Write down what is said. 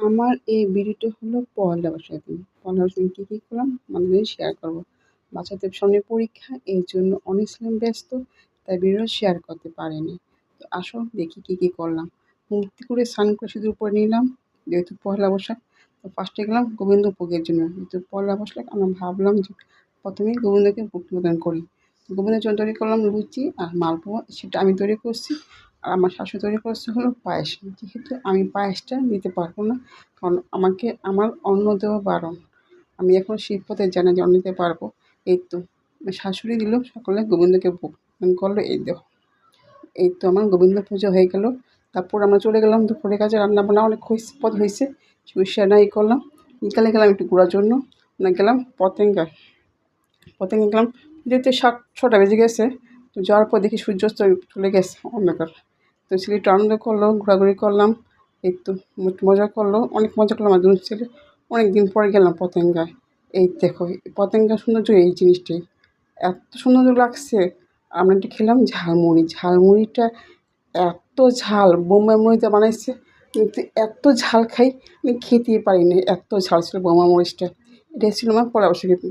আমার এই ভিডিওটা হলো পহেলা বৈশাখ দিন। পহেলা বৈশাখ দিন কী করলাম আপনাদের সাথে শেয়ার করব। বাচ্চাদের সামনে পরীক্ষা, এর জন্য অনেক ছিলাম ব্যস্ত, তাই ভিডিও শেয়ার করতে পারিনি। তো আসো দেখি কী করলাম। মূর্তি করে স্নান করে সিঁদুর পরে নিলাম, যেহেতু পহেলা বৈশাখ। তো ফার্স্টে গেলাম গোবিন্দভোগের জন্য। যেহেতু পহেলা বৈশাখ আমরা ভাবলাম যে প্রথমেই গোবিন্দকে ভোগ নিবেদন করি। গোবিন্দের জন্য তৈরি করলাম লুচি আর মালপোয়া, সেটা আমি তৈরি করছি। আর আমার শাশুড়ি তৈরি করছে হলো পায়েস। যেহেতু আমি পায়েসটা নিতে পারবো না, কারণ আমার অন্ন দেওয়া বারণ। আমি এখন শিবপথে জানি যে অন্ন দিতে পারবো। এই তো শাশুড়ি দিল, সকলে গোবিন্দকে ভোগ করলো। এই তো আমার গোবিন্দ পুজো হয়ে গেল। তারপর আমরা চলে গেলাম দুপুরের কাজে, রান্না বান্না অনেক পদ হয়েছে, সেটা করলাম। বিকালে গেলাম একটু ঘোরার জন্য, গেলাম পতেঙ্গায়। গেলাম যেতে 6টা বেজে গেছে। তো যাওয়ার পর দেখি সূর্যাস্ত চলে গেছে অন্ধকার। তো ছেলে একটু আনন্দ করলো, ঘোরাঘুরি করলাম। এই তো মজা করলো, অনেক মজা করলাম আমার 2 ছেলে। অনেক দিন পরে গেলাম পতেঙ্গায়। এই দেখো পতেঙ্গার সৌন্দর্য এই জিনিসটাই। এত সুন্দর লাগছে। আমরা একটু খেলাম ঝালমুড়ি। ঝালমুড়িটা এত ঝাল, বোম্বাই মরিচে বানাইছে, কিন্তু এত ঝাল খাই আমি খেতেই পারি না, এত ঝাল ছিল বোম্বাই মরিচটা। এটাই ছিল আমার পহেলা বৈশাখের দিন।